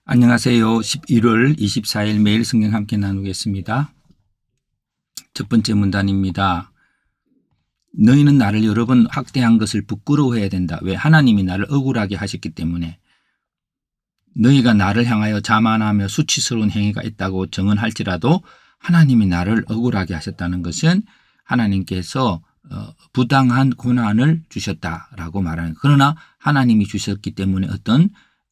안녕하세요. 11월 24일 매일 성경 함께 나누겠습니다. 첫 번째 문단입니다. 너희는 나를 여러 번 학대한 것을 부끄러워해야 된다. 왜? 하나님이 나를 억울하게 하셨기 때문에. 너희가 나를 향하여 자만하며 수치스러운 행위가 있다고 정언할지라도 하나님이 나를 억울하게 하셨다는 것은 하나님께서 부당한 고난을 주셨다라고 말하는, 그러나 하나님이 주셨기 때문에 어떤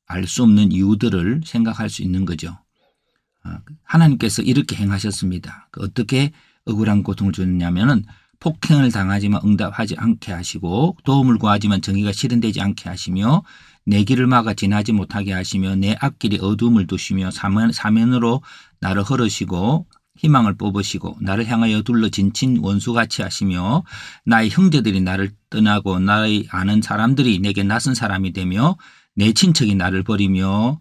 알 수 없는 이유들을 생각할 수 있는 거죠. 하나님께서 이렇게 행하셨습니다. 어떻게 억울한 고통을 주느냐면은 폭행을 당하지만 응답하지 않게 하시고, 도움을 구하지만 정의가 실현되지 않게 하시며, 내 길을 막아 지나지 못하게 하시며, 내 앞길에 어둠을 두시며, 사면으로 나를 헐으시고 희망을 뽑으시고, 나를 향하여 둘러진 친 원수같이 하시며, 나의 형제들이 나를 떠나고 나의 아는 사람들이 내게 낯선 사람이 되며, 내 친척이 나를 버리며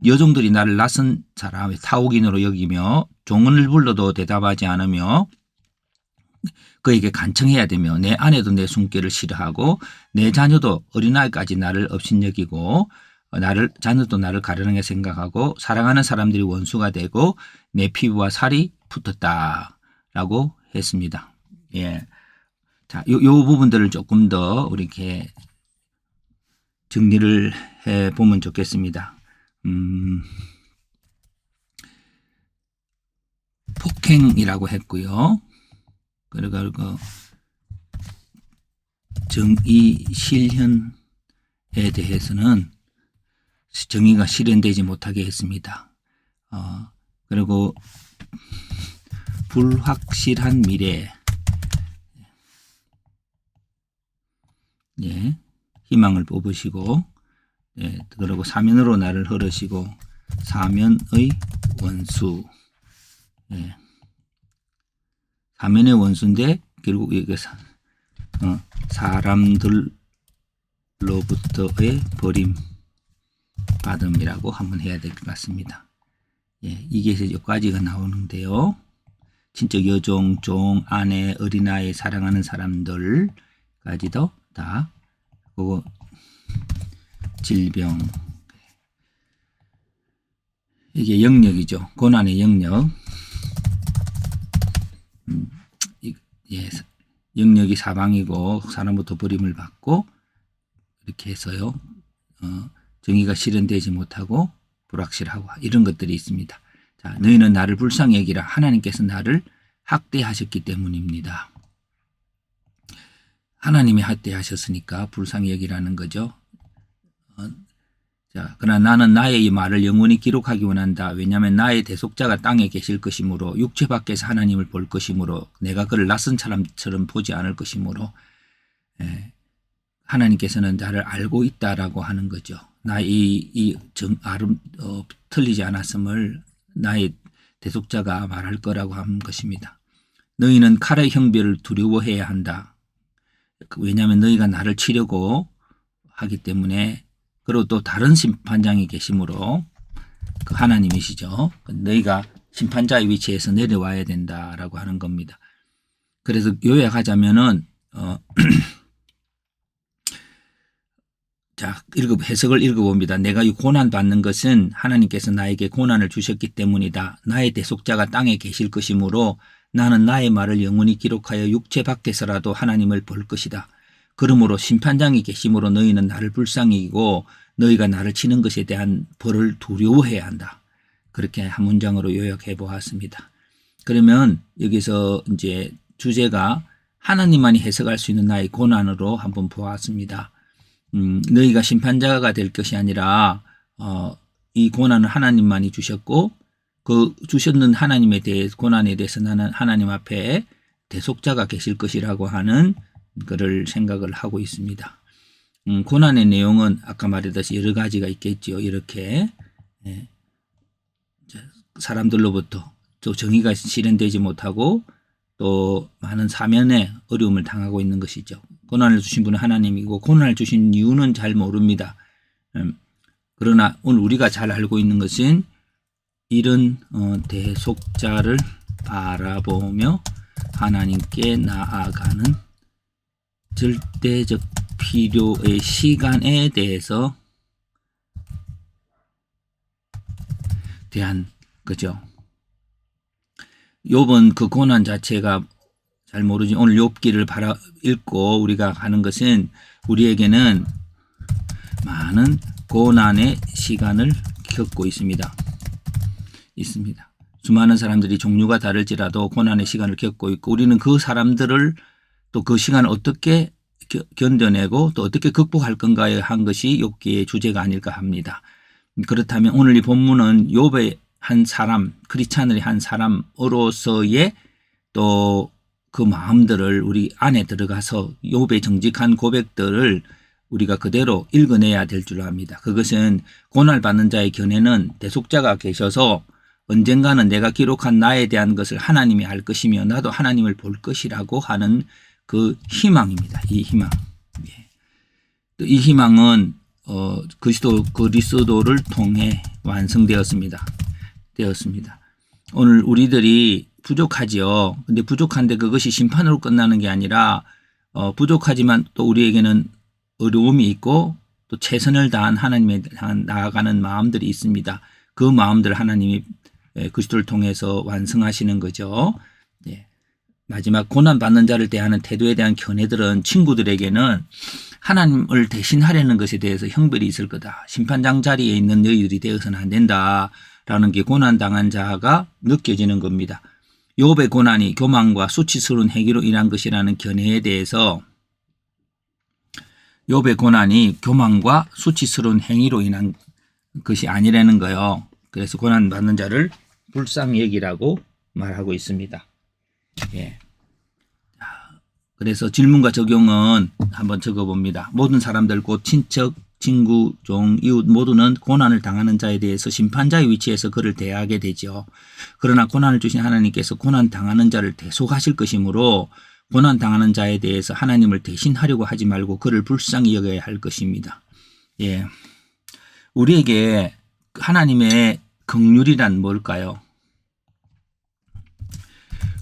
여종들이 나를 낯선 사람의 타옥인으로 여기며, 종을 불러도 대답하지 않으며 그에게 간청해야 되며, 내 아내도 내 손길을 싫어하고 내 자녀도 어린아이까지 나를 업신여기고, 자녀도 나를 가련하게 생각하고, 사랑하는 사람들이 원수가 되고 내 피부와 살이 붙었다라고 했습니다. 예. 자, 요 부분들을 조금 더 이렇게 정리를 해 보면 좋겠습니다. 폭행이라고 했고요. 그리고 정의 실현에 대해서는 정의가 실현되지 못하게 했습니다. 그리고 불확실한 미래, 예, 희망을 뽑으시고, 예, 그리고 사면으로 나를 헐으시고 사면의 원수, 예, 사면의 원수인데 결국 이게 사람들로부터의 버림 받음이라고 한번 해야 될 것 같습니다. 예, 이게 여기까지가 나오는데요. 친척, 여종, 종, 아내, 어린아이, 사랑하는 사람들까지도 다, 그리고 질병, 이게 영역이죠. 고난의 영역. 예, 영역이 사방이고 사람부터 버림을 받고 이렇게 해서요. 정의가 실현되지 못하고 불확실하고 이런 것들이 있습니다. 자, 너희는 나를 불쌍히 여기라. 하나님께서 나를 학대하셨기 때문입니다. 하나님이 학대하셨으니까 불쌍히 여기라는 거죠. 자, 그러나 나는 나의 이 말을 영원히 기록하기 원한다. 왜냐하면 나의 대속자가 땅에 계실 것이므로, 육체 밖에서 하나님을 볼 것이므로, 내가 그를 낯선 사람처럼 보지 않을 것이므로, 하나님께서는 나를 알고 있다라고 하는 거죠. 나의 틀리지 않았음을 나의 대속자가 말할 거라고 하는 것입니다. 너희는 칼의 형벌을 두려워해야 한다. 왜냐하면 너희가 나를 치려고 하기 때문에. 그리고 또 다른 심판장이 계시므로, 그 하나님이시죠. 너희가 심판자의 위치에서 내려와야 된다라고 하는 겁니다. 그래서 요약하자면은 자, 해석을 읽어봅니다. 내가 이 고난 받는 것은 하나님께서 나에게 고난을 주셨기 때문이다. 나의 대속자가 땅에 계실 것이므로 나는 나의 말을 영원히 기록하여 육체 밖에서라도 하나님을 볼 것이다. 그러므로 심판장이 계심으로 너희는 나를 불쌍히 여기고 너희가 나를 치는 것에 대한 벌을 두려워해야 한다. 그렇게 한 문장으로 요약해 보았습니다. 그러면 여기서 이제 주제가 하나님만이 해석할 수 있는 나의 고난으로 한번 보았습니다. 너희가 심판자가 될 것이 아니라 이 고난을 하나님만이 주셨고, 그 주셨는 하나님에 대해 고난에 대해서 나는 하나님 앞에 대속자가 계실 것이라고 하는 그를 생각을 하고 있습니다. 고난의 내용은 아까 말했듯이 여러 가지가 있겠죠. 이렇게 사람들로부터 또 정의가 실현되지 못하고 또 많은 사면에 어려움을 당하고 있는 것이죠. 고난을 주신 분은 하나님이고, 고난을 주신 이유는 잘 모릅니다. 그러나 오늘 우리가 잘 알고 있는 것은 이런 대속자를 바라보며 하나님께 나아가는 절대적 필요의 시간에 대해서 대한 거죠. 욥은 그 고난 자체가 잘 모르지. 오늘 욥기를 읽고 우리가 하는 것은 우리에게는 많은 고난의 시간을 겪고 있습니다. 수많은 사람들이 종류가 다를지라도 고난의 시간을 겪고 있고 우리는 그 사람들을 또 그 시간을 어떻게 견뎌내고 또 어떻게 극복할 건가에 한 것이 욥기의 주제가 아닐까 합니다. 그렇다면 오늘 이 본문은 욥의 한 사람, 크리스찬의 한 사람으로서의 또 그 마음들을 우리 안에 들어가서 욥의 정직한 고백들을 우리가 그대로 읽어내야 될 줄 압니다. 그것은 고난받는 자의 견해는 대속자가 계셔서 언젠가는 내가 기록한 나에 대한 것을 하나님이 알 것이며 나도 하나님을 볼 것이라고 하는 그 희망입니다. 이 희망. 이 희망은 그리스도를 통해 완성되었습니다. 오늘 우리들이 부족하지요. 근데 부족한데 그것이 심판으로 끝나는 게 아니라 부족하지만 또 우리에게는 어려움이 있고 또 최선을 다한 하나님에 나아가는 마음들이 있습니다. 그 마음들 하나님이 그리스도를 통해서 완성하시는 거죠. 마지막 고난받는 자를 대하는 태도에 대한 견해들은 친구들에게는 하나님을 대신하려는 것에 대해서 형벌이 있을 거다. 심판장 자리에 있는 너희들이 되어서는 안 된다라는 게 고난당한 자가 느껴지는 겁니다. 욥의 고난이 교만과 수치스러운 행위로 인한 것이라는 견해에 대해서 욥의 고난이 교만과 수치스러운 행위로 인한 것이 아니라는 거예요. 그래서 고난받는 자를 불쌍히 여기라고 말하고 있습니다. 그래서 질문과 적용은 한번 적어봅니다. 모든 사람들 곧 친척, 친구, 종, 이웃 모두는 고난을 당하는 자에 대해서 심판자의 위치에서 그를 대하게 되죠. 그러나 고난을 주신 하나님께서 고난 당하는 자를 대속하실 것이므로 고난 당하는 자에 대해서 하나님을 대신하려고 하지 말고 그를 불쌍히 여겨야 할 것입니다. 우리에게 하나님의 긍휼이란 뭘까요?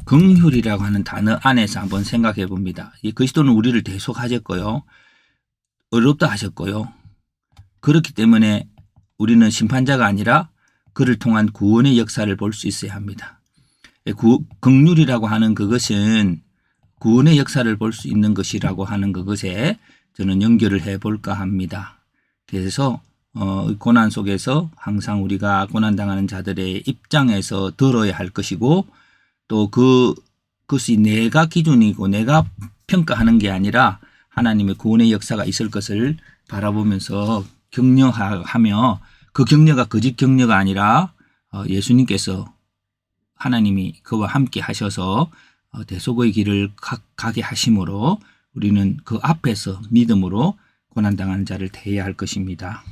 긍휼이라고 하는 단어 안에서 한번 생각해 봅니다. 이 그리스도는 우리를 대속하셨고요. 어렵다 하셨고요. 그렇기 때문에 우리는 심판자가 아니라 그를 통한 구원의 역사를 볼 수 있어야 합니다. 긍휼이라고 하는 그것은 구원의 역사를 볼 수 있는 것이라고 하는 그것에 저는 연결을 해 볼까 합니다. 그래서 고난 속에서 항상 우리가 고난당하는 자들의 입장에서 들어야 할 것이고 또 그것이 내가 기준이고 내가 평가하는 게 아니라 하나님의 구원의 역사가 있을 것을 바라보면서 격려하며 그 격려가 거짓 격려가 아니라 예수님께서 하나님이 그와 함께 하셔서 대속의 길을 가게 하심으로 우리는 그 앞에서 믿음으로 고난당하는 자를 대해야 할 것입니다.